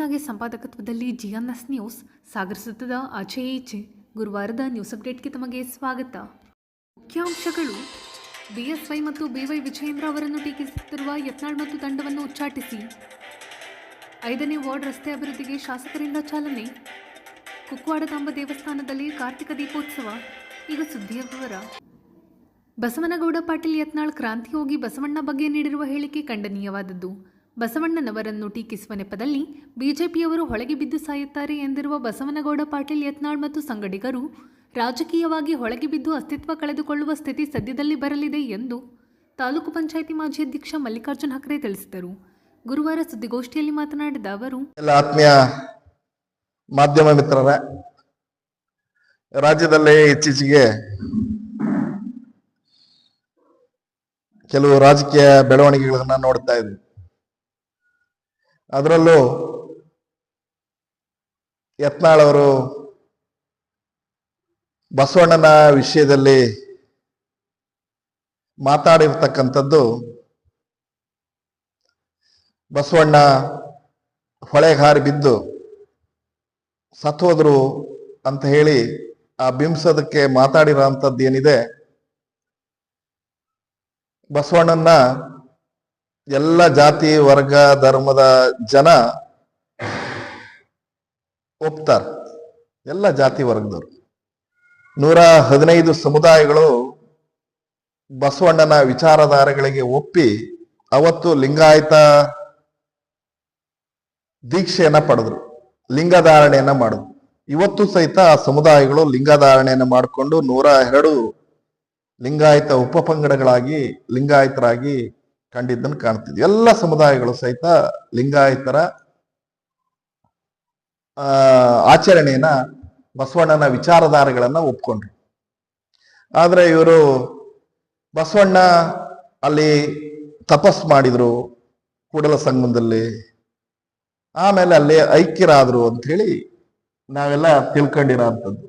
ಮಂಜುನಾಗೆ ಸಂಪಾದಕತ್ವದಲ್ಲಿ ಜಿಎನ್ಎಸ್ news ಸಾಗರ ಆಚೆ ಈಚೆ ಗುರುವಾರದ news ಅಪ್ಡೇಟ್ಗೆ ತಮಗೆ ಸ್ವಾಗತ. ಮುಖ್ಯಾಂಶಗಳು: ಬಿಎಸ್ವೈ ಮತ್ತು ಬಿವೈ ವಿಜಯೇಂದ್ರ ಅವರನ್ನು ಟೀಕಿಸುತ್ತಿರುವ ಯತ್ನಾಳ್ ಮತ್ತು ತಂಡವನ್ನು ಉಚ್ಚಾಟಿಸಿ 5ನೇ ವಾರ್ಡ್ ರಸ್ತೆ ಅಭಿವೃದ್ಧಿಗೆ ಶಾಸಕರಿಂದ ಚಾಲನೆ. ಕುಕ್ವಾಡದಾಂಬ ದೇವಸ್ಥಾನದಲ್ಲಿ ಕಾರ್ತಿಕ ದೀಪೋತ್ಸವ. ಈಗ ಸುದ್ದಿಯ ವಿವರ. ಬಸವನಗೌಡ ಪಾಟೀಲ್ ಯತ್ನಾಳ್ ಕ್ರಾಂತಿಯೋಗಿ ಬಸವಣ್ಣ ಬಗ್ಗೆ ನೀಡಿರುವ ಹೇಳಿಕೆ ಖಂಡನೀಯವಾದದ್ದು. ಬಸವಣ್ಣನವರನ್ನು ಟೀಕಿಸುವ ನೆಪದಲ್ಲಿ ಬಿಜೆಪಿಯವರು ಹೊಳಗೆ ಬಿದ್ದು ಸಾಯುತ್ತಾರೆ ಎಂದಿರುವ ಬಸವನಗೌಡ ಪಾಟೀಲ್ ಯತ್ನಾಳ್ ಮತ್ತು ಸಂಗಡಿಗರು ರಾಜಕೀಯವಾಗಿ ಹೊಳಗೆ ಬಿದ್ದು ಅಸ್ತಿತ್ವ ಕಳೆದುಕೊಳ್ಳುವ ಸ್ಥಿತಿ ಸದ್ಯದಲ್ಲಿ ಬರಲಿದೆ ಎಂದು ತಾಲೂಕು ಪಂಚಾಯಿತಿ ಮಾಜಿ ಅಧ್ಯಕ್ಷ ಮಲ್ಲಿಕಾರ್ಜುನ್ ಹಕ್ರೆ ತಿಳಿಸಿದರು. ಗುರುವಾರ ಸುದ್ದಿಗೋಷ್ಠಿಯಲ್ಲಿ ಮಾತನಾಡಿದ ಅವರು, ಆತ್ಮೀಯ ಮಾಧ್ಯಮ ಮಿತ್ರರೇ, ರಾಜ್ಯದಲ್ಲಿ ಇತ್ತೀಚೆಗೆ ಕೆಲವು ರಾಜಕೀಯ ಬೆಳವಣಿಗೆಗಳನ್ನ ನೋಡ್ತಾ ಇದ್ವಿ. ಅದರಲ್ಲೂ ಯತ್ನಾಳ್ ಅವರು ಬಸವಣ್ಣನ ವಿಷಯದಲ್ಲಿ ಮಾತಾಡಿರ್ತಕ್ಕಂಥದ್ದು, ಬಸವಣ್ಣ ಹೊಳೆಗೆ ಹಾರಿ ಬಿದ್ದು ಸತ್ತೋದ್ರು ಅಂತ ಹೇಳಿ ಆ ಬಿಂಬಿಸೋದಕ್ಕೆ ಮಾತಾಡಿರೋ ಅಂಥದ್ದು ಏನಿದೆ, ಬಸವಣ್ಣನ ಎಲ್ಲ ಜಾತಿ ವರ್ಗ ಧರ್ಮದ ಜನ ಒಪ್ತಾರೆ. ಎಲ್ಲ ಜಾತಿ ವರ್ಗದವರು 115 ಸಮುದಾಯಗಳು ಬಸವಣ್ಣನ ವಿಚಾರಧಾರೆಗಳಿಗೆ ಒಪ್ಪಿ ಅವತ್ತು ಲಿಂಗಾಯತ ದೀಕ್ಷೆಯನ್ನ ಪಡೆದ್ರು, ಲಿಂಗಧಾರಣೆಯನ್ನ ಮಾಡಿದ್ರು. ಇವತ್ತು ಸಹಿತ ಆ ಸಮುದಾಯಗಳು ಲಿಂಗಧಾರಣೆಯನ್ನ ಮಾಡಿಕೊಂಡು 102 ಲಿಂಗಾಯತ ಉಪಪಂಗಡಗಳಾಗಿ ಲಿಂಗಾಯತರಾಗಿ ಕಂಡಿದ್ದನ್ನು ಕಾಣ್ತಿದ್ವಿ. ಎಲ್ಲ ಸಮುದಾಯಗಳು ಸಹಿತ ಲಿಂಗಾಯತರ ಆಚರಣೆಯನ್ನ, ಬಸವಣ್ಣನ ವಿಚಾರಧಾರೆಗಳನ್ನ ಒಪ್ಕೊಂಡ್ರು. ಆದ್ರೆ ಇವರು ಬಸವಣ್ಣ ಅಲ್ಲಿ ತಪಸ್ ಮಾಡಿದ್ರು ಕೂಡಲ ಸಂಗಮದಲ್ಲಿ, ಆಮೇಲೆ ಅಲ್ಲಿ ಐಕ್ಯರಾದ್ರು ಅಂತ ಹೇಳಿ ನಾವೆಲ್ಲ ತಿಳ್ಕೊಂಡಿರೋ ಅಂಥದ್ದು.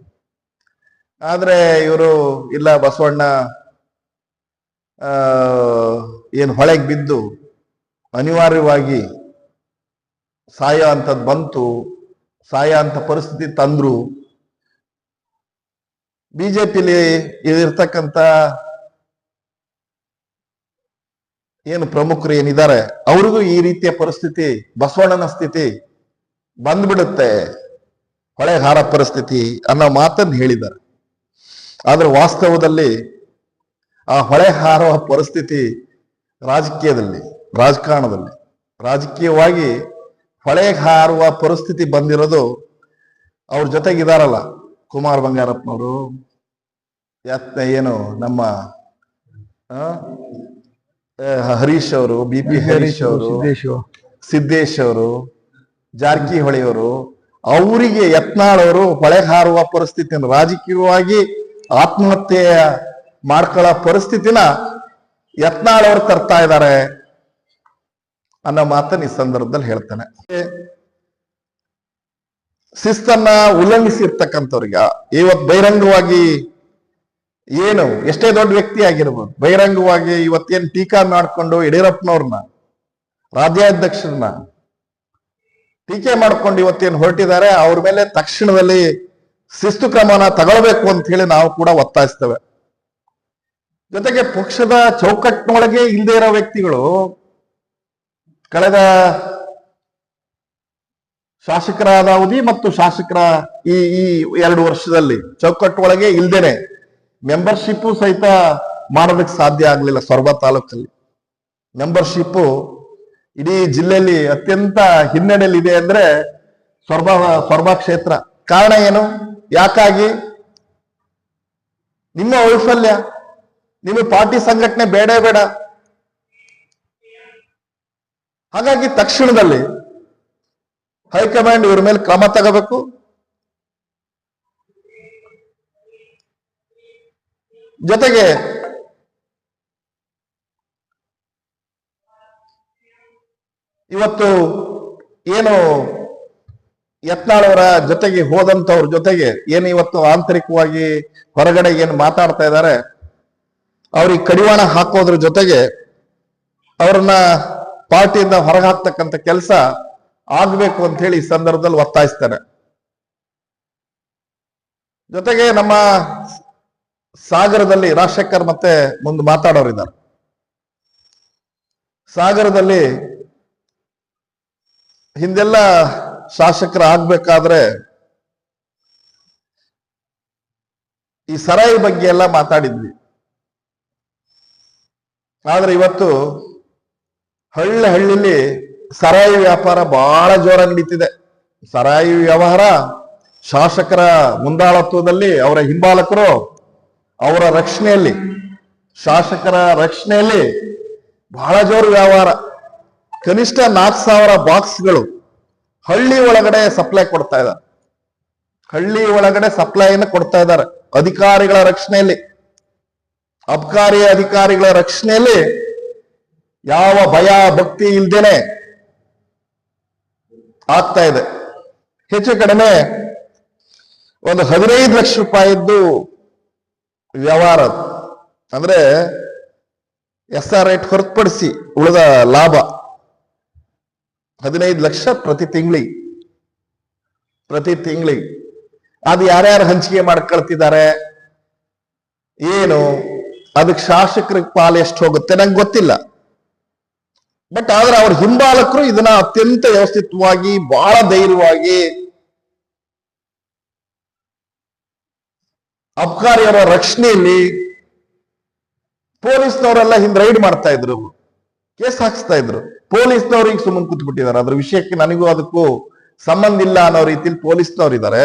ಆದ್ರೆ ಇವರು ಇಲ್ಲ, ಬಸವಣ್ಣ ಏನು ಹೊಳೆಗೆ ಬಿದ್ದು ಅನಿವಾರ್ಯವಾಗಿ ಸಾಯೋ ಅಂಥದ್ದು ಬಂತು, ಸಾಯೋ ಅಂತ ಪರಿಸ್ಥಿತಿ ತಂದ್ರು. ಬಿಜೆಪಿಲಿ ಇರ್ತಕ್ಕಂಥ ಏನು ಪ್ರಮುಖರು ಏನಿದ್ದಾರೆ ಅವ್ರಿಗೂ ಈ ರೀತಿಯ ಪರಿಸ್ಥಿತಿ, ಬಸವಣ್ಣನ ಸ್ಥಿತಿ ಬಂದ್ಬಿಡುತ್ತೆ, ಹೊಳೆ ಹಾರ ಪರಿಸ್ಥಿತಿ ಅನ್ನೋ ಮಾತನ್ನು ಹೇಳಿದ್ದಾರೆ. ಆದ್ರೆ ವಾಸ್ತವದಲ್ಲಿ ಆ ಹೊಳೆ ಹಾರುವ ಪರಿಸ್ಥಿತಿ ರಾಜಕಾರಣದಲ್ಲಿ ರಾಜಕೀಯವಾಗಿ ಹೊಳೆಗೆ ಹಾರುವ ಪರಿಸ್ಥಿತಿ ಬಂದಿರೋದು ಅವ್ರ ಜೊತೆಗಿದಾರಲ್ಲ, ಕುಮಾರ್ ಬಂಗಾರಪ್ಪನವರು, ಏನು ನಮ್ಮ ಹರೀಶ್ ಅವರು, ಬಿ.ಪಿ. ಹರೀಶ್ ಅವರು, ಸಿದ್ದೇಶ್ ಅವರು, ಜಾರಕಿಹೊಳಿ ಅವರು, ಅವರಿಗೆ ಯತ್ನಾಳ್ ಅವರು ಹೊಳೆಗೆ ಹಾರುವ ಪರಿಸ್ಥಿತಿಯನ್ನು, ರಾಜಕೀಯವಾಗಿ ಆತ್ಮಹತ್ಯೆ ಮಾಡ್ಕೊಳ್ಳೋ ಪರಿಸ್ಥಿತಿನ ಯತ್ನಾಳ್ ಅವರು ತರ್ತಾ ಇದ್ದಾರೆ ಅನ್ನೋ ಮಾತನ್ನ ಈ ಸಂದರ್ಭದಲ್ಲಿ ಹೇಳ್ತಾನೆ. ಶಿಸ್ತನ್ನ ಉಲ್ಲಂಘಿಸಿರ್ತಕ್ಕಂಥವ್ರಿಗೆ ಇವತ್ತು ಬಹಿರಂಗವಾಗಿ, ಏನು ಎಷ್ಟೇ ದೊಡ್ಡ ವ್ಯಕ್ತಿ ಆಗಿರ್ಬೋದು, ಬಹಿರಂಗವಾಗಿ ಇವತ್ತೇನು ಟೀಕಾ ಮಾಡ್ಕೊಂಡು ಯಡಿಯೂರಪ್ಪನವ್ರನ್ನ, ರಾಜ್ಯಾಧ್ಯಕ್ಷರನ್ನ ಟೀಕೆ ಮಾಡ್ಕೊಂಡು ಇವತ್ತೇನು ಹೊರಟಿದ್ದಾರೆ, ಅವ್ರ ಮೇಲೆ ತಕ್ಷಣದಲ್ಲಿ ಶಿಸ್ತು ಕ್ರಮನ ತಗೊಳ್ಬೇಕು ಅಂತ ಹೇಳಿ ನಾವು ಕೂಡ ಒತ್ತಾಯಿಸ್ತೇವೆ. ಜೊತೆಗೆ ಪಕ್ಷದ ಚೌಕಟ್ಟಿನೊಳಗೆ ಇಲ್ಲದೆ ಇರೋ ವ್ಯಕ್ತಿಗಳು ಕಳೆದ ಶಾಸಕರಾದ ಅವಧಿ ಮತ್ತು ಶಾಸಕರ ಈ 2 ವರ್ಷದಲ್ಲಿ ಚೌಕಟ್ಟೊಳಗೆ ಇಲ್ದೇನೆ ಮೆಂಬರ್ಶಿಪ್ ಸಹಿತ ಮಾಡೋದಕ್ಕೆ ಸಾಧ್ಯ ಆಗ್ಲಿಲ್ಲ. ಸೊರಬ ತಾಲೂಕಲ್ಲಿ ಮೆಂಬರ್ಶಿಪ್ ಇಡೀ ಜಿಲ್ಲೆಯಲ್ಲಿ ಅತ್ಯಂತ ಹಿನ್ನಡೆಯಲ್ಲಿದೆ ಅಂದ್ರೆ ಸೊರಬ ಕ್ಷೇತ್ರ. ಕಾರಣ ಏನು? ಯಾಕಾಗಿ? ನಿಮ್ಮ ವೈಫಲ್ಯ. ನಿಮಗೆ ಪಾರ್ಟಿ ಸಂಘಟನೆ ಬೇಡ. ಹಾಗಾಗಿ ತಕ್ಷಣದಲ್ಲಿ ಹೈಕಮಾಂಡ್ ಇವ್ರ ಮೇಲೆ ಕ್ರಮ ತಗೋಬೇಕು. ಜೊತೆಗೆ ಇವತ್ತು ಏನು ಯತ್ನಾಳ್ ಅವರ ಜೊತೆಗೆ ಹೋದಂತವ್ರ ಜೊತೆಗೆ ಏನು ಇವತ್ತು ಆಂತರಿಕವಾಗಿ ಹೊರಗಡೆ ಏನು ಮಾತಾಡ್ತಾ ಇದ್ದಾರೆ, ಅವ್ರಿಗೆ ಕಡಿವಾಣ ಹಾಕೋದ್ರ ಜೊತೆಗೆ ಅವ್ರನ್ನ ಪಾರ್ಟಿಯಿಂದ ಹೊರಗೆ ಹಾಕ್ತಕ್ಕಂಥ ಕೆಲಸ ಆಗ್ಬೇಕು ಅಂತ ಹೇಳಿ ಈ ಸಂದರ್ಭದಲ್ಲಿ ಒತ್ತಾಯಿಸ್ತೇನೆ. ಜೊತೆಗೆ ನಮ್ಮ ಸಾಗರದಲ್ಲಿ ರಾಜಶೇಖರ್ ಮತ್ತೆ ಮುಂದೆ ಮಾತಾಡೋರಿದ್ದಾರೆ. ಸಾಗರದಲ್ಲಿ ಹಿಂದೆಲ್ಲ ಶಾಸಕರ ಆಗ್ಬೇಕಾದ್ರೆ ಈ ಸರಾಯಿ ಬಗ್ಗೆ ಎಲ್ಲ ಮಾತಾಡಿದ್ವಿ. ಆದ್ರೆ ಇವತ್ತು ಹಳ್ಳಿಲಿ ಸರಾಯಿ ವ್ಯಾಪಾರ ಬಹಳ ಜೋರಾಗಿ ನಡೀತಿದೆ. ಸರಾಯಿ ವ್ಯವಹಾರ ಶಾಸಕರ ಮುಂದಾಳತ್ವದಲ್ಲಿ, ಅವರ ಹಿಂಬಾಲಕರು ಅವರ ರಕ್ಷಣೆಯಲ್ಲಿ, ಶಾಸಕರ ರಕ್ಷಣೆಯಲ್ಲಿ ಬಹಳ ಜೋರು ವ್ಯವಹಾರ. ಕನಿಷ್ಠ 4,000 ಬಾಕ್ಸ್ಗಳು ಹಳ್ಳಿ ಒಳಗಡೆ ಸಪ್ಲೈ ಕೊಡ್ತಾ ಇದ್ದಾರೆ. ಹಳ್ಳಿ ಒಳಗಡೆ ಸಪ್ಲೈಯನ್ನು ಕೊಡ್ತಾ ಇದ್ದಾರೆ. ಅಧಿಕಾರಿಗಳ ರಕ್ಷಣೆಯಲ್ಲಿ, ಅಬಕಾರಿ ಅಧಿಕಾರಿಗಳ ರಕ್ಷಣೆಯಲ್ಲಿ ಯಾವ ಭಯ ಭಕ್ತಿ ಇಲ್ದೇನೆ ಆಗ್ತಾ ಇದೆ. ಹೆಚ್ಚು ಕಡಿಮೆ ಒಂದು 15 ಲಕ್ಷ ರೂಪಾಯಿದ್ದು ವ್ಯವಹಾರ. ಅಂದ್ರೆ SR ರೇಟ್ ಹೊರತುಪಡಿಸಿ ಉಳಿದ ಲಾಭ 15 ಲಕ್ಷ ಪ್ರತಿ ತಿಂಗಳಿಗೆ. ಅದು ಯಾರ್ಯಾರು ಹಂಚಿಕೆ ಮಾಡ್ಕೊಳ್ತಿದ್ದಾರೆ, ಏನು ಅದಕ್ಕೆ ಶಾಸಕರಿಗೆ ಪಾಲು ಎಷ್ಟು ಹೋಗುತ್ತೆ ನಂಗೆ ಗೊತ್ತಿಲ್ಲ. ಬಟ್ ಆದ್ರೆ ಅವ್ರ ಹಿಂಬಾಲಕರು ಇದನ್ನ ಅತ್ಯಂತ ವ್ಯವಸ್ಥಿತವಾಗಿ, ಬಹಳ ಧೈರ್ಯವಾಗಿ ಅಬಕಾರಿಯವರ ರಕ್ಷಣೆಯಲ್ಲಿ ಪೊಲೀಸ್ನವರೆಲ್ಲ ಹಿಂದೆ ರೈಡ್ ಮಾಡ್ತಾ ಇದ್ರು, ಕೇಸ್ ಹಾಕಿಸ್ತಾ ಇದ್ರು. ಪೊಲೀಸ್ನವ್ರಿಗೆ ಸುಮ್ಮನೆ ಕೂತ್ ಬಿಟ್ಟಿದ್ದಾರೆ. ಅದ್ರ ವಿಷಯಕ್ಕೆ ನನಗೂ ಅದಕ್ಕೂ ಸಂಬಂಧ ಇಲ್ಲ ಅನ್ನೋ ರೀತಿಯಲ್ಲಿ ಪೊಲೀಸ್ನವ್ರು ಇದ್ದಾರೆ.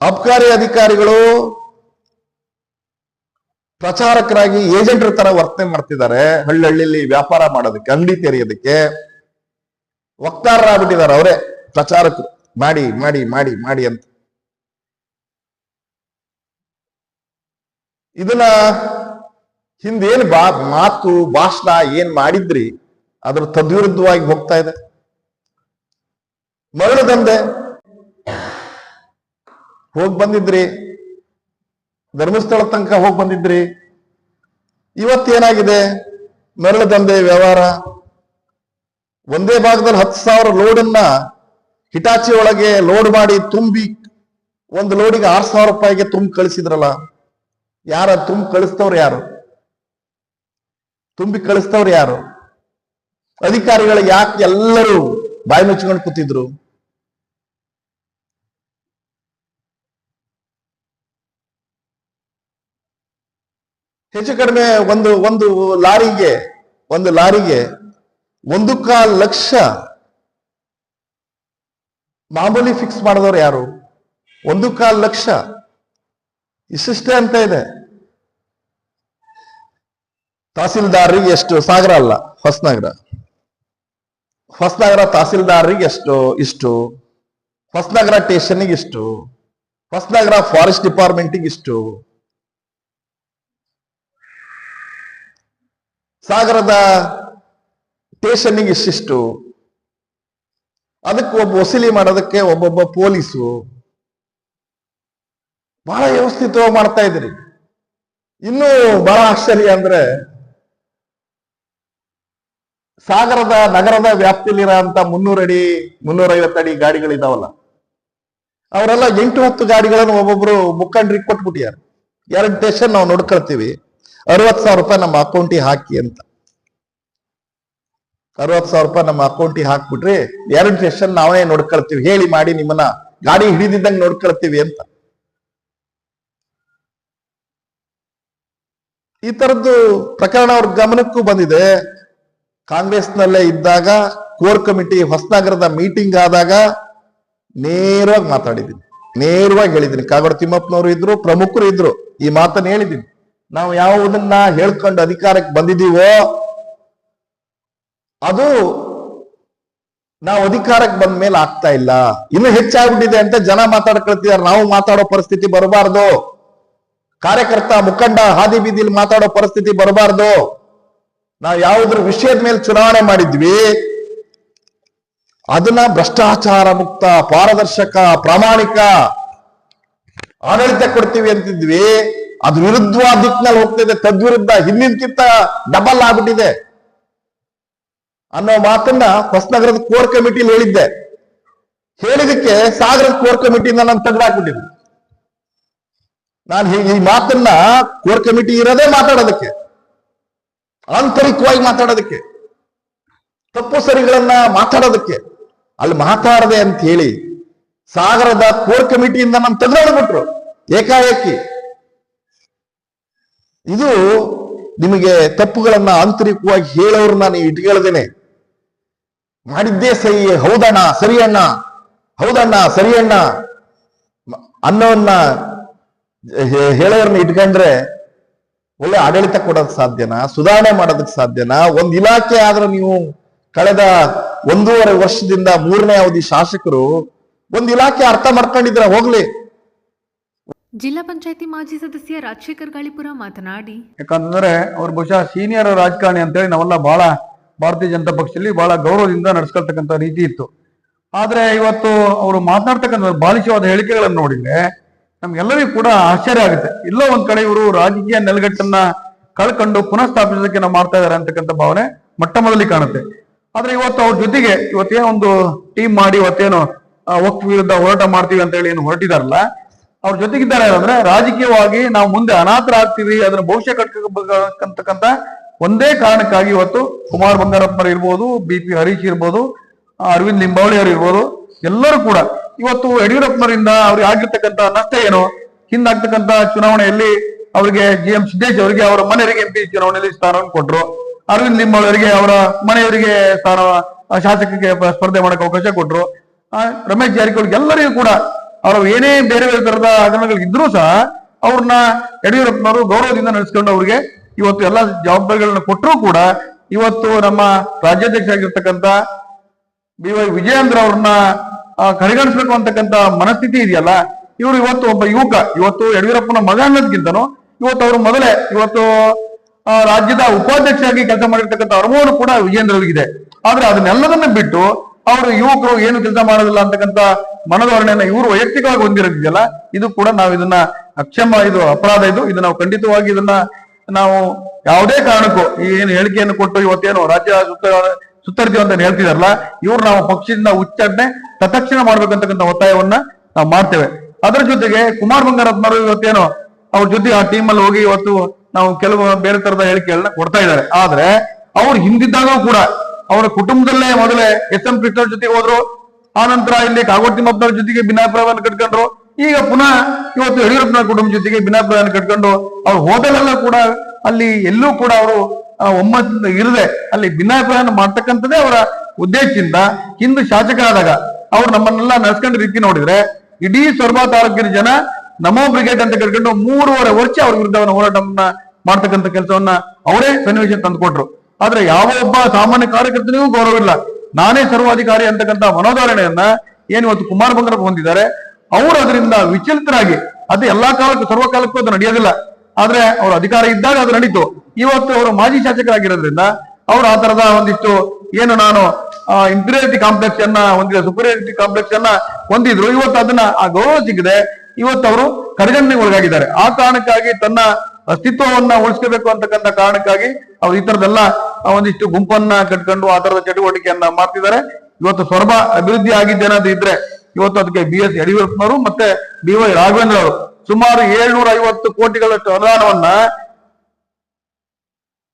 ಅಬಕಾರಿ ಅಧಿಕಾರಿಗಳು ಪ್ರಚಾರಕರಾಗಿ ಏಜೆಂಟರ ತರ ವರ್ತನೆ ಮಾಡ್ತಿದ್ದಾರೆ. ಹಳ್ಳಿಯಲ್ಲಿ ವ್ಯಾಪಾರ ಮಾಡೋದಕ್ಕೆ, ಅಂಗಡಿ ತೆರೆಯೋದಕ್ಕೆ ವಕ್ತಾರರಾಗ್ಬಿಟ್ಟಿದ್ದಾರೆ. ಅವರೇ ಪ್ರಚಾರಕರು, ಮಾಡಿ ಮಾಡಿ ಮಾಡಿ ಮಾಡಿ ಅಂತ. ಇದನ್ನ ಹಿಂದೇನ್ ಮಾತು ಭಾಷಣ ಏನ್ ಮಾಡಿದ್ರಿ ಅದ್ರ ತದ್ವಿರುದ್ಧವಾಗಿ ಹೋಗ್ತಾ ಇದೆ. ಮರಳು ದಂಧೆ ಹೋಗ್ ಬಂದಿದ್ರಿ, ಧರ್ಮಸ್ಥಳ ತನಕ ಹೋಗಿ ಬಂದಿದ್ರಿ. ಇವತ್ತೇನಾಗಿದೆ? ಮರಳು ದಂಧೆ ವ್ಯವಹಾರ. ಒಂದೇ ಭಾಗದಲ್ಲಿ 10,000 ಲೋಡನ್ನ ಹಿಟಾಚಿ ಒಳಗೆ ಲೋಡ್ ಮಾಡಿ ತುಂಬಿ ಒಂದು ಲೋಡಿಗೆ 6,000 ರೂಪಾಯಿಗೆ ತುಂಬಿ ಕಳಿಸಿದ್ರಲ್ಲ. ಯಾರ ತುಂಬಿ ಕಳಿಸ್ತವ್ರು ಯಾರು? ತುಂಬಿ ಕಳಿಸ್ತವ್ರು ಯಾರು? ಅಧಿಕಾರಿಗಳು ಯಾಕೆ ಎಲ್ಲರೂ ಬಾಯಿ ಮುಚ್ಕೊಂಡು ಕೂತಿದ್ರು? ಹೆಚ್ಚು ಕಡಿಮೆ ಒಂದು ಲಾರಿಗೆ 1.25 ಲಕ್ಷ ಮಾಮೂಲಿ ಫಿಕ್ಸ್ ಮಾಡಿದವ್ರು ಯಾರು? 1.25 ಲಕ್ಷ ಇಷ್ಟೇ ಅಂತ ಇದೆ. ತಹಸೀಲ್ದಾರರಿಗೆ ಎಷ್ಟು? ಸಾಗರ ಅಲ್ಲ, ಹೊಸನಗರ ತಹಸೀಲ್ದಾರರಿಗೆ ಇಷ್ಟು, ಹೊಸನಗರ ಸ್ಟೇಷನ್ಗೆ ಇಷ್ಟು, ಹೊಸನಗರ ಫಾರೆಸ್ಟ್ ಡಿಪಾರ್ಟ್ಮೆಂಟಿಗೆ ಇಷ್ಟು, ಸಾಗರದ ಸ್ಟೇಷನ್ಗೆ ಇಷ್ಟಿಷ್ಟು. ಅದಕ್ಕೆ ವಸೂಲಿ ಮಾಡೋದಕ್ಕೆ ಒಬ್ಬೊಬ್ಬ ಪೊಲೀಸು. ಬಹಳ ವ್ಯವಸ್ಥಿತವಾಗಿ ಮಾಡ್ತಾ ಇದ್ರಿ. ಇನ್ನೂ ಬಹಳ ಆಶ್ಚರ್ಯ ಅಂದ್ರೆ, ಸಾಗರದ ನಗರದ ವ್ಯಾಪ್ತಿಯಲ್ಲಿರೋಂಥ 300 ಅಡಿ 350 ಅಡಿ ಗಾಡಿಗಳಿದಾವಲ್ಲ, ಅವರೆಲ್ಲ 8-10 ಗಾಡಿಗಳನ್ನು ಒಬ್ಬೊಬ್ರು ಮುಖಂಡರಿಗೆ ಕೊಟ್ಬಿಟ್ಟಿದ್ದಾರೆ. 2 ಸ್ಟೇಷನ್ ನಾವು ನೋಡ್ಕೊಳ್ತೀವಿ, 60,000 ರೂಪಾಯಿ ನಮ್ಮ ಅಕೌಂಟಿಗೆ ಹಾಕಿ ಅಂತ. 60,000 ರೂಪಾಯಿ ನಮ್ಮ ಅಕೌಂಟಿಗೆ ಹಾಕ್ಬಿಟ್ರಿ 2 ಸ್ಟೇಷನ್ ನಾವೇ ನೋಡ್ಕೊಳ್ತೀವಿ, ಹೇಳಿ ಮಾಡಿ ನಿಮ್ಮನ್ನ ಗಾಡಿ ಹಿಡಿದಿದ್ದಂಗೆ ನೋಡ್ಕೊಳ್ತೀವಿ ಅಂತ. ಈ ತರದ್ದು ಪ್ರಕರಣ ಅವ್ರ ಗಮನಕ್ಕೂ ಬಂದಿದೆ. ಕಾಂಗ್ರೆಸ್ನಲ್ಲೇ ಇದ್ದಾಗ ಕೋರ್ ಕಮಿಟಿ ಹೊಸನಗರದ ಮೀಟಿಂಗ್ ಆದಾಗ ನೇರವಾಗಿ ಮಾತಾಡಿದ್ದೀನಿ, ನೇರವಾಗಿ ಹೇಳಿದ್ದೀನಿ. ಕಾಗೋಡು ತಿಮ್ಮಪ್ಪನವರು ಇದ್ರು, ಪ್ರಮುಖರು ಇದ್ರು, ಈ ಮಾತನ್ನ ಹೇಳಿದ್ದೀನಿ. ನಾವು ಯಾವುದನ್ನ ಹೇಳ್ಕೊಂಡು ಅಧಿಕಾರಕ್ಕೆ ಬಂದಿದ್ದೀವೋ ಅದು ನಾವು ಅಧಿಕಾರಕ್ಕೆ ಬಂದ ಮೇಲೆ ಆಗ್ತಾ ಇಲ್ಲ, ಇನ್ನು ಹೆಚ್ಚಾಗ್ಬಿಟ್ಟಿದೆ ಅಂತ ಜನ ಮಾತಾಡ್ಕೊಳ್ತಿದ್ದಾರೆ. ನಾವು ಮಾತಾಡೋ ಪರಿಸ್ಥಿತಿ ಬರಬಾರ್ದು, ಕಾರ್ಯಕರ್ತ ಮುಖಂಡ ಹಾದಿ ಬೀದಿಲಿ ಮಾತಾಡೋ ಪರಿಸ್ಥಿತಿ ಬರಬಾರ್ದು. ನಾವು ಯಾವುದ್ರ ವಿಷಯದ ಮೇಲೆ ಚುನಾವಣೆ ಮಾಡಿದ್ವಿ ಅದನ್ನ ಭ್ರಷ್ಟಾಚಾರ ಮುಕ್ತ, ಪಾರದರ್ಶಕ, ಪ್ರಾಮಾಣಿಕ ಆಡಳಿತ ಕೊಡ್ತೀವಿ ಅಂತಿದ್ವಿ. ಅದು ವಿರುದ್ಧವಾದ ದಿಕ್ಕಿನಲ್ಲಿ ಹೋಗ್ತಿದೆ, ತದ್ವಿರುದ್ಧ, ಹಿಂದಿನಕ್ಕಿಂತ ಡಬಲ್ ಆಗ್ಬಿಟ್ಟಿದೆ. ಅನ್ನೋ ಮಾತನ್ನ ಹೊಸನಗರದ ಕೋರ್ ಕಮಿಟಿಲಿ ಹೇಳಿದ್ದೆ. ಹೇಳಿದಕ್ಕೆ ಸಾಗರದ ಕೋರ್ ಕಮಿಟಿಯಿಂದ ನಾನು ತೆಗೆದಾಕ್ಬಿಟ್ಟಿದ್ದೆ. ನಾನು ಈ ಮಾತನ್ನ ಕೋರ್ ಕಮಿಟಿ ಇರೋದೇ ಮಾತಾಡೋದಕ್ಕೆ, ಆಂತರಿಕವಾಗಿ ಮಾತಾಡೋದಕ್ಕೆ, ತಪ್ಪು ಸರಿಗಳನ್ನ ಮಾತಾಡೋದಕ್ಕೆ. ಅಲ್ಲಿ ಮಾತಾಡದೆ ಅಂತ ಹೇಳಿ ಸಾಗರದ ಕೋರ್ ಕಮಿಟಿಯಿಂದ ನಾನು ತೆಗೆದಾಡ್ಬಿಟ್ರು ಏಕಾಏಕಿ. ಇದು ನಿಮಗೆ ತಪ್ಪುಗಳನ್ನ ಆಂತರಿಕವಾಗಿ ಹೇಳೋರು ನಾನು ಇಟ್ಕೊಳ್ದೇನೆ ಮಾಡಿದ್ದೇ ಸರಿ, ಹೌದಣ್ಣ ಸರಿ ಅಣ್ಣ, ಹೌದಣ್ಣ ಸರಿ ಅಣ್ಣ ಅನ್ನೋನ್ನ ಹೇಳೋರ್ನ ಇಟ್ಕೊಂಡ್ರೆ ಒಳ್ಳೆ ಆಡಳಿತ ಕೊಡೋದಕ್ಕೆ ಸಾಧ್ಯನಾ? ಸುಧಾರಣೆ ಮಾಡೋದಕ್ಕೆ ಸಾಧ್ಯನಾ? ಒಂದ್ ಇಲಾಖೆ ಆದ್ರೂ ನೀವು ಕಳೆದ 1.5 ವರ್ಷದಿಂದ 3ನೇ ಅವಧಿ ಶಾಸಕರು ಒಂದ್ ಇಲಾಖೆ ಅರ್ಥ ಮಾಡ್ಕೊಂಡಿದ್ರ ಹೋಗ್ಲಿ. ಜಿಲ್ಲಾ ಪಂಚಾಯಿತಿ ಮಾಜಿ ಸದಸ್ಯ ರಾಜಶೇಖರ್ ಗಾಳಿಪುರ ಮಾತನಾಡಿ, ಯಾಕಂತಂದ್ರೆ ಅವ್ರು ಬಹುಶಃ ಸೀನಿಯರ್ ರಾಜಕಾರಣಿ ಅಂತೇಳಿ ನಾವೆಲ್ಲ ಬಹಳ ಭಾರತೀಯ ಜನತಾ ಪಕ್ಷದಲ್ಲಿ ಬಹಳ ಗೌರವದಿಂದ ನಡೆಸ್ಕೊಳ್ತಕ್ಕಂಥ ರೀತಿ ಇತ್ತು. ಆದ್ರೆ ಇವತ್ತು ಅವರು ಮಾತನಾಡ್ತಕ್ಕಂಥ ಬಾಲಿಶವಾದ ಹೇಳಿಕೆಗಳನ್ನು ನೋಡಿದ್ರೆ ನಮ್ಗೆಲ್ಲರಿಗೂ ಕೂಡ ಆಶ್ಚರ್ಯ ಆಗುತ್ತೆ. ಎಲ್ಲೋ ಒಂದ್ ಕಡೆ ಇವರು ರಾಜಕೀಯ ನೆಲೆಗಟ್ಟನ್ನ ಕಳ್ಕೊಂಡು ಪುನಃ ಸ್ಥಾಪಿಸೋದಕ್ಕೆ ನಾವು ಮಾಡ್ತಾ ಇದಾರೆ ಅಂತಕ್ಕಂಥ ಭಾವನೆ ಮೊಟ್ಟ ಮೊದಲಿಗೆ ಕಾಣುತ್ತೆ. ಆದ್ರೆ ಇವತ್ತು ಅವ್ರ ಜೊತೆಗೆ ಇವತ್ತೇನೋ ಒಂದು ಟೀಮ್ ಮಾಡಿ ಇವತ್ತೇನು ವಕ್ಫ್ ವಿರುದ್ಧ ಹೋರಾಟ ಮಾಡ್ತೀವಿ ಅಂತ ಹೇಳಿ ಏನು ಹೊರಟಿದಾರಲ್ಲ, ಅವ್ರ ಜೊತೆಗಿದ್ದಾರೆ ಅಂದ್ರೆ ರಾಜಕೀಯವಾಗಿ ನಾವು ಮುಂದೆ ಅನಾಥರಾಗ್ತೀವಿ, ಅದನ್ನ ಭವಿಷ್ಯ ಕಟ್ಕಂತಕ್ಕಂತ ಒಂದೇ ಕಾರಣಕ್ಕಾಗಿ ಇವತ್ತು ಕುಮಾರ್ ಬಂಗಾರಪ್ಪನವರು ಇರ್ಬೋದು, BP ಹರೀಶ್ ಇರ್ಬೋದು, ಅರವಿಂದ್ ಲಿಂಬಾವಳಿ ಅವರು ಇರ್ಬೋದು, ಎಲ್ಲರೂ ಕೂಡ ಇವತ್ತು ಯಡಿಯೂರಪ್ಪನವರಿಂದ ಅವ್ರಿಗೆ ಆಗಿರ್ತಕ್ಕಂಥ ನಷ್ಟ ಏನು, ಹಿಂದಾಗ್ತಕ್ಕಂಥ ಚುನಾವಣೆಯಲ್ಲಿ ಅವರಿಗೆ GM ಸಿದ್ದೇಶ್ ಅವರಿಗೆ ಅವರ ಮನೆಯವರಿಗೆ MP ಚುನಾವಣೆಯಲ್ಲಿ ಸ್ಥಾನವನ್ನು ಕೊಟ್ರು. ಅರವಿಂದ್ ಲಿಂಬಾವಳಿ ಅವರಿಗೆ ಅವರ ಮನೆಯವರಿಗೆ ಸ್ಥಾನ ಶಾಸಕರಿಗೆ ಸ್ಪರ್ಧೆ ಮಾಡಕ್ಕೆ ಅವಕಾಶ ಕೊಟ್ರು. ರಮೇಶ್ ಜಾರಕಿಹೊಳಿ ಎಲ್ಲರಿಗೂ ಕೂಡ ಅವರು ಏನೇ ಬೇರೆ ಬೇರೆ ತರದ ಹಗರಣಗಳು ಇದ್ರೂ ಸಹ ಅವ್ರನ್ನ ಯಡಿಯೂರಪ್ಪನವರು ಗೌರವದಿಂದ ನಡೆಸ್ಕೊಂಡು ಅವ್ರಿಗೆ ಇವತ್ತು ಎಲ್ಲ ಜವಾಬ್ದಾರಿಗಳನ್ನ ಕೊಟ್ಟರು ಕೂಡ ಇವತ್ತು ನಮ್ಮ ರಾಜ್ಯಾಧ್ಯಕ್ಷ ಆಗಿರ್ತಕ್ಕಂಥ BY ವಿಜಯೇಂದ್ರ ಅವ್ರನ್ನ ಕಡೆಗಣಿಸ್ಬೇಕು ಅಂತಕ್ಕಂಥ ಮನಸ್ಥಿತಿ ಇದೆಯಲ್ಲ, ಇವರು ಇವತ್ತು ಒಬ್ಬ ಯುವಕ, ಇವತ್ತು ಯಡಿಯೂರಪ್ಪನ ಮಗ ಅನ್ನೋದಕ್ಕಿಂತನೂ ಇವತ್ತು ಅವರು ಮೊದಲೇ ಇವತ್ತು ರಾಜ್ಯದ ಉಪಾಧ್ಯಕ್ಷರಾಗಿ ಕೆಲಸ ಮಾಡಿರ್ತಕ್ಕಂಥ ಅನುಭವ ಕೂಡ ವಿಜಯೇಂದ್ರ ಅವರಿಗಿದೆ. ಆದ್ರೆ ಅದನ್ನೆಲ್ಲದನ್ನ ಬಿಟ್ಟು ಅವರು ಯುವಕರು ಏನು ಕೆಲಸ ಮಾಡೋದಿಲ್ಲ ಅಂತಕ್ಕಂಥ ಮನೋಧೋರಣೆಯನ್ನ ಇವರು ವೈಯಕ್ತಿಕವಾಗಿ ಹೊಂದಿರೋದಿದೆಯಲ್ಲ, ಇದು ಕೂಡ ನಾವು ಇದನ್ನ ಅಕ್ಷಮ, ಇದು ಅಪರಾಧ, ಇದು ನಾವು ಖಂಡಿತವಾಗಿ ಇದನ್ನ ನಾವು ಯಾವುದೇ ಕಾರಣಕ್ಕೂ ಈ ಏನು ಹೇಳಿಕೆಯನ್ನು ಕೊಟ್ಟು ಇವತ್ತೇನು ರಾಜ್ಯ ಸುತ್ತರಿತೀವಿ ಅಂತ ಹೇಳ್ತಿದಾರಲ್ಲ, ಇವ್ರು ನಾವು ಪಕ್ಷದಿಂದ ಉಚ್ಚಾಟನೆ ತತ್ಕ್ಷಣ ಮಾಡ್ಬೇಕಂತಕ್ಕಂಥ ಒತ್ತಾಯವನ್ನ ನಾವು ಮಾಡ್ತೇವೆ. ಅದರ ಜೊತೆಗೆ ಕುಮಾರ್ ಬಂಗಾರಪ್ಪನವರು ಇವತ್ತೇನು ಅವ್ರ ಜೊತೆ ಆ ಟೀಮ್ ಅಲ್ಲಿ ಹೋಗಿ ಇವತ್ತು ನಾವು ಕೆಲವು ಬೇರೆ ತರದ ಹೇಳಿಕೆಗಳನ್ನ ಕೊಡ್ತಾ ಇದ್ದಾರೆ. ಆದ್ರೆ ಅವ್ರು ಹಿಂದಿದ್ದಾಗ ಕೂಡ ಅವರ ಕುಟುಂಬದಲ್ಲೇ ಮೊದಲೇ SM ಕೃಷ್ಣವ್ರ ಜೊತೆಗೆ ಹೋದ್ರು, ಆನಂತರ ಇಲ್ಲಿ ಕಾಗೋಡು ತಿಮ್ಮಪ್ಪನವ್ರ ಜೊತೆಗೆ ಭಿನ್ನಾಭಿಪ್ರಾಯವನ್ನು ಕಟ್ಕೊಂಡ್ರು. ಈಗ ಪುನಃ ಇವತ್ತು ಯಡಿಯೂರಪ್ಪನ ಕುಟುಂಬ ಜೊತೆಗೆ ಭಿನ್ನಾಭಿಪ್ರಾಯವನ್ನು ಕಟ್ಕೊಂಡು ಅವ್ರು ಹೋದಲ್ಲೆಲ್ಲ ಕೂಡ ಅಲ್ಲಿ ಎಲ್ಲೂ ಕೂಡ ಅವರು ಒಮ್ಮತ ಇರದೆ ಅಲ್ಲಿ ಭಿನ್ನಾಭಿಪ್ರಾಯ ಮಾಡ್ತಕ್ಕಂಥದ್ದೇ ಅವರ ಉದ್ದೇಶದಿಂದ ಹಿಂದೆ ಶಾಸಕರಾದಾಗ ಅವ್ರು ನಮ್ಮನ್ನೆಲ್ಲ ನಡೆಸ್ಕೊಂಡ ರೀತಿ ನೋಡಿದ್ರೆ ಇಡೀ ಸೊರಬ ತಾಲೂಕಿನ ಜನ ನಮೋ ಬ್ರಿಗೇಡ್ ಅಂತ ಕರ್ಕೊಂಡು 3.5 ವರ್ಷ ಅವ್ರ ವಿರುದ್ಧವನ್ನ ಹೋರಾಟವನ್ನ ಮಾಡ್ತಕ್ಕಂಥ ಕೆಲಸವನ್ನ ಅವರೇ ಸನ್ನಿವೇಶ ತಂದುಕೊಟ್ರು. ಆದ್ರೆ ಯಾವ ಒಬ್ಬ ಸಾಮಾನ್ಯ ಕಾರ್ಯಕರ್ತನಿಗೂ ಗೌರವ ಇಲ್ಲ, ನಾನೇ ಸರ್ವಾಧಿಕಾರಿ ಅಂತಕ್ಕಂಥ ಮನೋಧಾರಣೆಯನ್ನ ಏನು ಇವತ್ತು ಕುಮಾರ್ ಬಂಗಾರಪ್ಪ ಹೊಂದಿದ್ದಾರೆ, ಅವರು ಅದರಿಂದ ವಿಚಲಿತರಾಗಿ ಅದು ಎಲ್ಲಾ ಕಾಲಕ್ಕೂ ಸರ್ವಕಾಲಕ್ಕೂ ಅದು ನಡೆಯೋದಿಲ್ಲ. ಆದ್ರೆ ಅವ್ರ ಅಧಿಕಾರ ಇದ್ದಾಗ ಅದು ನಡೀತು. ಇವತ್ತು ಅವರು ಮಾಜಿ ಶಾಸಕರಾಗಿರೋದ್ರಿಂದ ಅವ್ರು ಆ ತರದ ಒಂದಿಷ್ಟು ಏನು ನಾನು ಇಂಪೀರಿಯಾರಿಟಿ ಕಾಂಪ್ಲೆಕ್ಸ್ ಅನ್ನ ಹೊಂದಿದ ಸುಪೀರಿಯಾರಿಟಿ ಕಾಂಪ್ಲೆಕ್ಸ್ ಅನ್ನ ಹೊಂದಿದ್ರು, ಇವತ್ತು ಅದನ್ನ ಆ ಗೌರವ ಸಿಗದೆ ಇವತ್ತು ಅವರು ಕಡೆಗಣನೆಗೆ ಒಳಗಾಗಿದ್ದಾರೆ. ಆ ಕಾರಣಕ್ಕಾಗಿ ತನ್ನ ಅಸ್ತಿತ್ವವನ್ನ ಉಳಿಸ್ಕೋಬೇಕು ಅಂತಕ್ಕಂಥ ಕಾರಣಕ್ಕಾಗಿ ಅವ್ರು ಈ ತರದೆಲ್ಲ ಒಂದಿಷ್ಟು ಗುಂಪನ್ನ ಕಟ್ಕೊಂಡು ಆ ತರದ ಚಟುವಟಿಕೆಯನ್ನ ಮಾಡ್ತಿದ್ದಾರೆ. ಇವತ್ತು ಸೊರಬ ಅಭಿವೃದ್ಧಿ ಆಗಿದ್ದೇನಾದ್ರು ಇದ್ರೆ ಇವತ್ತು ಅದಕ್ಕೆ BS ಯಡಿಯೂರಪ್ಪನವರು ಮತ್ತೆ BY ರಾಘವೇಂದ್ರ ಅವರು ಸುಮಾರು 750 ಕೋಟಿಗಳಷ್ಟು ಅನುದಾನವನ್ನ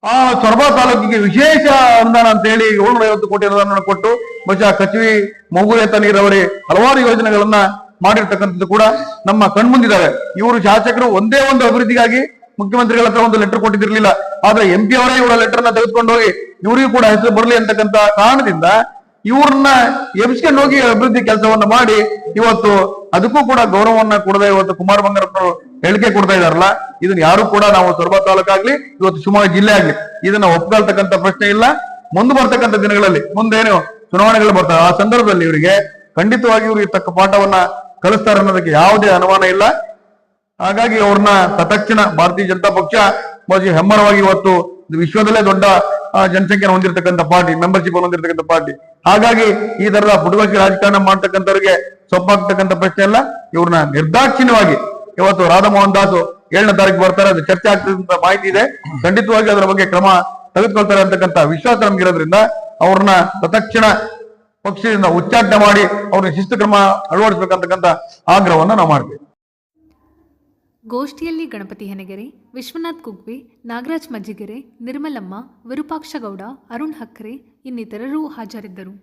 ಆ ಸೊರಬ ತಾಲೂಕಿಗೆ ವಿಶೇಷ ಅನುದಾನ ಅಂತ ಹೇಳಿ 750 ಕೋಟಿ ಅನುದಾನ ಕೊಟ್ಟು ಬಹುಶಃ ಕಚವಿ ಮೊಗುರೇತ ನೀರಾವರಿ ಹಲವಾರು ಯೋಜನೆಗಳನ್ನ ಮಾಡಿರ್ತಕ್ಕಂಥದ್ದು ಕೂಡ ನಮ್ಮ ಕಣ್ಮುಂದಿದ್ದಾರೆ. ಇವರು ಶಾಸಕರು ಒಂದೇ ಒಂದು ಅಭಿವೃದ್ಧಿಗಾಗಿ ಮುಖ್ಯಮಂತ್ರಿಗಳ ಹತ್ರ ಒಂದು ಲೆಟರ್ ಕೊಟ್ಟಿದ್ದಿರ್ಲಿಲ್ಲ, ಆದ್ರೆ MP ಅವರೇ ಇವರ ಲೆಟರ್ ನ ತೆಗೆದುಕೊಂಡು ಹೋಗಿ ಇವರಿಗೂ ಕೂಡ ಹೆಸರು ಬರಲಿ ಅಂತಕ್ಕಂಥ ಕಾರಣದಿಂದ ಇವ್ರನ್ನ ಎಬ್ಸ್ಕೊಂಡು ಹೋಗಿ ಅಭಿವೃದ್ಧಿ ಕೆಲಸವನ್ನ ಮಾಡಿ ಇವತ್ತು ಅದಕ್ಕೂ ಕೂಡ ಗೌರವವನ್ನ ಕೊಡದೆ ಇವತ್ತು ಕುಮಾರ್ ಬಂಗಾರಪ್ಪನವರು ಹೇಳಿಕೆ ಕೊಡ್ತಾ ಇದಾರಲ್ಲ, ಇದನ್ನ ಯಾರು ಕೂಡ ನಾವು ಸೊರಬ ತಾಲೂಕಾಗ್ಲಿ ಇವತ್ತು ಶಿವಮೊಗ್ಗ ಜಿಲ್ಲೆ ಆಗ್ಲಿ ಇದನ್ನ ಒಪ್ಕೊಳ್ತಕ್ಕಂಥ ಪ್ರಶ್ನೆ ಇಲ್ಲ. ಮುಂದೆ ಬರ್ತಕ್ಕಂಥ ದಿನಗಳಲ್ಲಿ ಮುಂದೇನು ಚುನಾವಣೆಗಳು ಬರ್ತಾರೆ, ಆ ಸಂದರ್ಭದಲ್ಲಿ ಇವರಿಗೆ ಖಂಡಿತವಾಗಿ ಇವ್ರಿಗೆ ತಕ್ಕ ಪಾಠವನ್ನ ಕಲಿಸ್ತಾರೆ ಅನ್ನೋದಕ್ಕೆ ಯಾವುದೇ ಅನುಮಾನ ಇಲ್ಲ. ಹಾಗಾಗಿ ಅವ್ರನ್ನ ತತ್ಕ್ಷಣ ಭಾರತೀಯ ಜನತಾ ಪಕ್ಷ ಹೆಮ್ಮರವಾಗಿ ಇವತ್ತು ವಿಶ್ವದಲ್ಲೇ ದೊಡ್ಡ ಜನಸಂಖ್ಯೆ ಹೊಂದಿರತಕ್ಕಂಥ ಪಾರ್ಟಿ, ಮೆಂಬರ್ಶಿಪ್ ಹೊಂದಿರತಕ್ಕಂಥ ಪಾರ್ಟಿ. ಹಾಗಾಗಿ ಈ ತರದ ಪುಟಬಾಕಿ ರಾಜಕಾರಣ ಮಾಡ್ತಕ್ಕಂಥವ್ರಿಗೆ ಸೊಪ್ಪಾಗ್ತಕ್ಕಂಥ ಪ್ರಶ್ನೆ ಇಲ್ಲ. ಇವ್ರನ್ನ ನಿರ್ದಾಕ್ಷಿಣ್ಯವಾಗಿ ಇವತ್ತು ರಾಧಾಮೋಹನ್ ದಾಸ್ 7ನೇ ತಾರೀಕು ಬರ್ತಾರೆ, ಅದು ಚರ್ಚೆ ಆಗ್ತಕ್ಕಂಥ ಮಾಹಿತಿ ಇದೆ. ಖಂಡಿತವಾಗಿ ಅದರ ಬಗ್ಗೆ ಕ್ರಮ ತೆಗೆದುಕೊಳ್ತಾರೆ ಅಂತಕ್ಕಂಥ ವಿಶ್ವಾಸ ನಮ್ಗಿರೋದ್ರಿಂದ ಅವ್ರನ್ನ ತತ್ಕ್ಷಣ ಪಕ್ಷದಿಂದ ಉಚ್ಚಾಟನೆ ಮಾಡಿ ಅವ್ರಿಗೆ ಶಿಸ್ತು ಕ್ರಮ ಅಳವಡಿಸಬೇಕಂತಕ್ಕಂಥ ಆಗ್ರಹವನ್ನ ನಾವು ಮಾಡ್ತೀವಿ. ಗೋಷ್ಠಿಯಲ್ಲಿ ಗಣಪತಿ ಹೆನಗೆರೆ, ವಿಶ್ವನಾಥ್ ಕುಗ್ವೆ, ನಾಗರಾಜ್ ಮಜ್ಜಿಗೆರೆ, ನಿರ್ಮಲಮ್ಮ, ವಿರೂಪಾಕ್ಷಗೌಡ, ಅರುಣ್ ಹಕ್ರೆ ಇನ್ನಿತರರು ಹಾಜರಿದ್ದರು.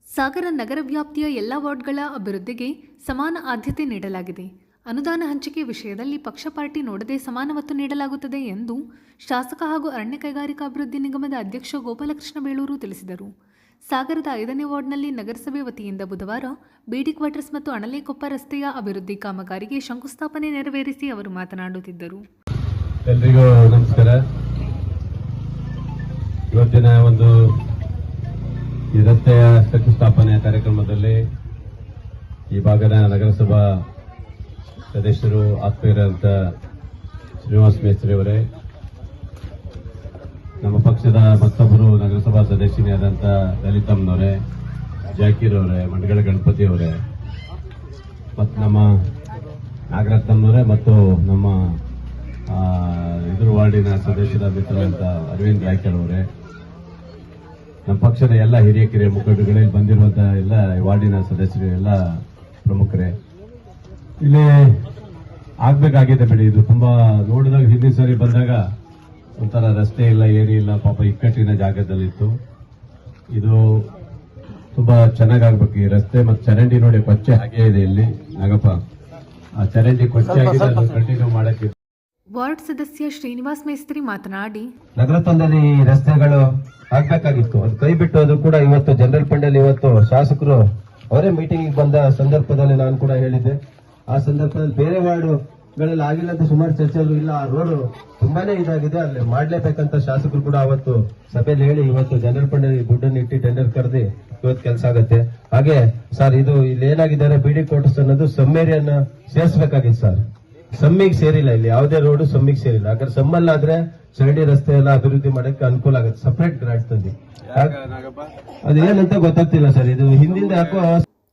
ಸಾಗರ ನಗರ ವ್ಯಾಪ್ತಿಯ ಎಲ್ಲ ವಾರ್ಡ್ಗಳ ಅಭಿವೃದ್ಧಿಗೆ ಸಮಾನ ಆದ್ಯತೆ ನೀಡಲಾಗಿದೆ. ಅನುದಾನ ಹಂಚಿಕೆ ವಿಷಯದಲ್ಲಿ ಪಕ್ಷ ಪಾರ್ಟಿ ನೋಡದೆ ಸಮಾನ ಒತ್ತು ನೀಡಲಾಗುತ್ತದೆ ಎಂದು ಶಾಸಕ ಹಾಗೂ ಅರಣ್ಯ ಕೈಗಾರಿಕಾಭಿವೃದ್ಧಿ ನಿಗಮದ ಅಧ್ಯಕ್ಷ ಗೋಪಾಲಕೃಷ್ಣ ಬೇಳೂರು ತಿಳಿಸಿದರು. ಸಾಗರದ 5ನೇ ವಾರ್ಡ್ನಲ್ಲಿ ನಗರಸಭೆ ವತಿಯಿಂದ ಬುಧವಾರ ಬಿಡಿ ಕ್ವಾರ್ಟರ್ಸ್ ಮತ್ತು ಅಣಲೇಕೊಪ್ಪ ರಸ್ತೆಯ ಅಭಿವೃದ್ಧಿ ಕಾಮಗಾರಿಗೆ ಶಂಕುಸ್ಥಾಪನೆ ನೆರವೇರಿಸಿ ಅವರು ಮಾತನಾಡುತ್ತಿದ್ದರು. ಎಲ್ರಿಗೂ ನಮಸ್ಕಾರ. ಇವತ್ತಿನ ಒಂದು ಈ ರಸ್ತೆಯ ಶಂಕುಸ್ಥಾಪನೆಯ ಕಾರ್ಯಕ್ರಮದಲ್ಲಿ ಈ ಭಾಗದ ನಗರಸಭಾ ಸದಸ್ಯರು ಆತ್ಮೀಯರಾದಂಥ ಶ್ರೀನಿವಾಸ ಮೇಸ್ತ್ರಿ ಅವರೇ, ನಮ್ಮ ಪಕ್ಷದ ಮತ್ತೊಬ್ಬರು ನಗರಸಭಾ ಸದಸ್ಯರಾದಂಥ ಲಲಿತಮ್ಮನವರೇ, ಜಾಕೀರ್ ಅವರೇ, ಮಂಡಗಳ ಗಣಪತಿ ಅವರೇ, ಮತ್ತು ನಮ್ಮ ನಾಗರತ್ನಮ್ಮನವರೇ ಮತ್ತು ನಮ್ಮ ಎದುರು ವಾರ್ಡಿನ ಸದಸ್ಯರ ಮಿತ್ರರಾದಂಥ ಅರವಿಂದ್ ರಾಯ್ಕರ್ ಅವರೇ, ನಮ್ಮ ಪಕ್ಷದ ಎಲ್ಲ ಹಿರಿಯ ಕಿರಿಯ ಮುಖಂಡಗಳಲ್ಲಿ ಬಂದಿರುವಂತಹ ಎಲ್ಲ ವಾರ್ಡಿನ ಸದಸ್ಯರು, ಎಲ್ಲ ಪ್ರಮುಖರೇ, ಇಲ್ಲಿ ಆಗ್ಬೇಕಾಗಿದೆ ಬಿಡಿ. ಇದು ತುಂಬಾ ನೋಡಿದಾಗ ಹಿಂದಿನ ಸರಿ ಬಂದಾಗ ಒಂಥರ ರಸ್ತೆ ಇಲ್ಲ, ಏರಿ ಇಲ್ಲ, ಪಾಪ ಇಕ್ಕಟ್ಟಿನ ಜಾಗದಲ್ಲಿತ್ತು. ಇದು ತುಂಬಾ ಚೆನ್ನಾಗಾಗ್ಬೇಕು ಈ ರಸ್ತೆ. ಮತ್ತು ಚರಂಡಿ ನೋಡಿ ಕೊಚ್ಚೆ ಹಾಗೆ ಇದೆ ಇಲ್ಲಿ ನಾಗಪ್ಪ, ಆ ಚರಂಡಿ ಕೊಚ್ಚೆ ಆಗಿದೆ, ಅದು ಕಂಟಿನ್ಯೂ ಮಾಡಕ್ಕೆ. ವಾರ್ಡ್ ಸದಸ್ಯ ಶ್ರೀನಿವಾಸ್ ಮೇಸ್ತ್ರಿ ಮಾತನಾಡಿ, ನಗರತ್ವದಲ್ಲಿ ರಸ್ತೆಗಳು ಆಗ್ಬೇಕಾಗಿತ್ತು, ಅದು ಕೈ ಬಿಟ್ಟು ಅದು ಕೂಡ ಇವತ್ತು ಜನರಲ್ ಫಂಡ್ ಅಲ್ಲಿ ಇವತ್ತು ಶಾಸಕರು ಅವರೇ ಮೀಟಿಂಗ್ ಬಂದ ಸಂದರ್ಭದಲ್ಲಿ ನಾನು ಕೂಡ ಹೇಳಿದ್ದೆ. ಆ ಸಂದರ್ಭದಲ್ಲಿ ಬೇರೆ ವಾರ್ಡ್ಗಳಲ್ಲಿ ಆಗಿಲ್ಲ ಅಂತ ಸುಮಾರು ಚರ್ಚೆಗಳು ಇಲ್ಲ, ಆ ರೋಡ್ ತುಂಬಾನೇ ಇದಾಗಿದೆ, ಅಲ್ಲಿ ಮಾಡ್ಲೇಬೇಕಂತ ಶಾಸಕರು ಕೂಡ ಅವತ್ತು ಸಭೆಯಲ್ಲಿ ಹೇಳಿ ಇವತ್ತು ಜನರಲ್ ಫಂಡ್ ಅಲ್ಲಿ ದುಡ್ಡನ್ನು ಇಟ್ಟು ಟೆಂಡರ್ ಕರೆದಿ ಇವತ್ತು ಕೆಲಸ ಆಗುತ್ತೆ. ಹಾಗೆ ಸರ್, ಇದು ಇಲ್ಲಿ ಏನಾಗಿದ್ದಾರೆ ಬಿಡಿ ಕ್ವಾರ್ಟರ್ಸ್ ಅನ್ನೋದು ಸಮ್ಮೇರಿಯನ್ನ ಸೇರಿಸಬೇಕಾಗಿತ್ತು ಸರ್. ಸಮ್ಮಿಗೆ ಸೇರಿಲ್ಲ, ಇಲ್ಲಿ ಯಾವುದೇ ರೋಡ್ ಸಮ್ಮಿಗೆ ಸೇರಿಲ್ಲ. ಹಾಗಾದ್ರೆ ಸಮ್ಮಲ್ಲಾದ್ರೆ ಚರಂಡಿ ರಸ್ತೆ ಎಲ್ಲ ಅಭಿವೃದ್ಧಿ ಮಾಡಕ್ಕೆ ಅನುಕೂಲ ಆಗುತ್ತೆ. ಸಪರೇಟ್ ಗ್ರಾಂಟ್ ತಂದಿ ಅದೇನಂತ ಗೊತ್ತಾಗ್ತಿಲ್ಲ ಸರ್, ಇದು ಹಿಂದಿಂದ ಯಾಕೋ.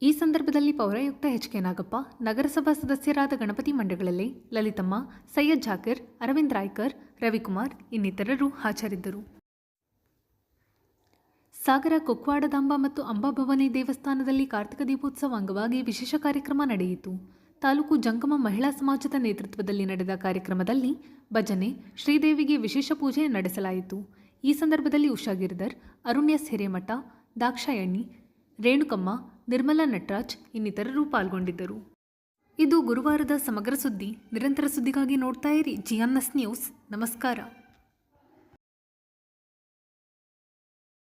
ಈ ಸಂದರ್ಭದಲ್ಲಿ ಪೌರಾಯುಕ್ತ ಎಚ್.ಕೆ. ನಾಗಪ್ಪ, ನಗರಸಭಾ ಸದಸ್ಯರಾದ ಗಣಪತಿ ಮಂಡಗಳಲ್ಲಿ ಲಲಿತಮ್ಮ, ಸೈಯದ್ ಜಾಕಿರ್, ಅರವಿಂದ್ ರಾಯ್ಕರ್, ರವಿಕುಮಾರ್ ಇನ್ನಿತರರು ಹಾಜರಿದ್ದರು. ಸಾಗರ ಕುಕ್ವಾಡದಾಂಬ ಮತ್ತು ಅಂಬಾಭವಾನಿ ದೇವಸ್ಥಾನದಲ್ಲಿ ಕಾರ್ತಿಕ ದೀಪೋತ್ಸವ ಅಂಗವಾಗಿ ವಿಶೇಷ ಕಾರ್ಯಕ್ರಮ ನಡೆಯಿತು. ತಾಲೂಕು ಜಂಗಮ ಮಹಿಳಾ ಸಮಾಜದ ನೇತೃತ್ವದಲ್ಲಿ ನಡೆದ ಕಾರ್ಯಕ್ರಮದಲ್ಲಿ ಭಜನೆ, ಶ್ರೀದೇವಿಗೆ ವಿಶೇಷ ಪೂಜೆ ನಡೆಸಲಾಯಿತು. ಈ ಸಂದರ್ಭದಲ್ಲಿ ಉಷಾ ಗಿರಿಧರ್, ಅರುಣ್ ಎಸ್ ಹಿರೇಮಠ, ದಾಕ್ಷಾಯಣಿ, ರೇಣುಕಮ್ಮ, ನಿರ್ಮಲಾ ನಟರಾಜ್ ಇನ್ನಿತರರು ಪಾಲ್ಗೊಂಡಿದ್ದರು. ಇದು ಗುರುವಾರದ ಸಮಗ್ರ ಸುದ್ದಿ. ನಿರಂತರ ಸುದ್ದಿಗಾಗಿ ನೋಡ್ತಾ ಇರಿ GNS ನ್ಯೂಸ್. ನಮಸ್ಕಾರ.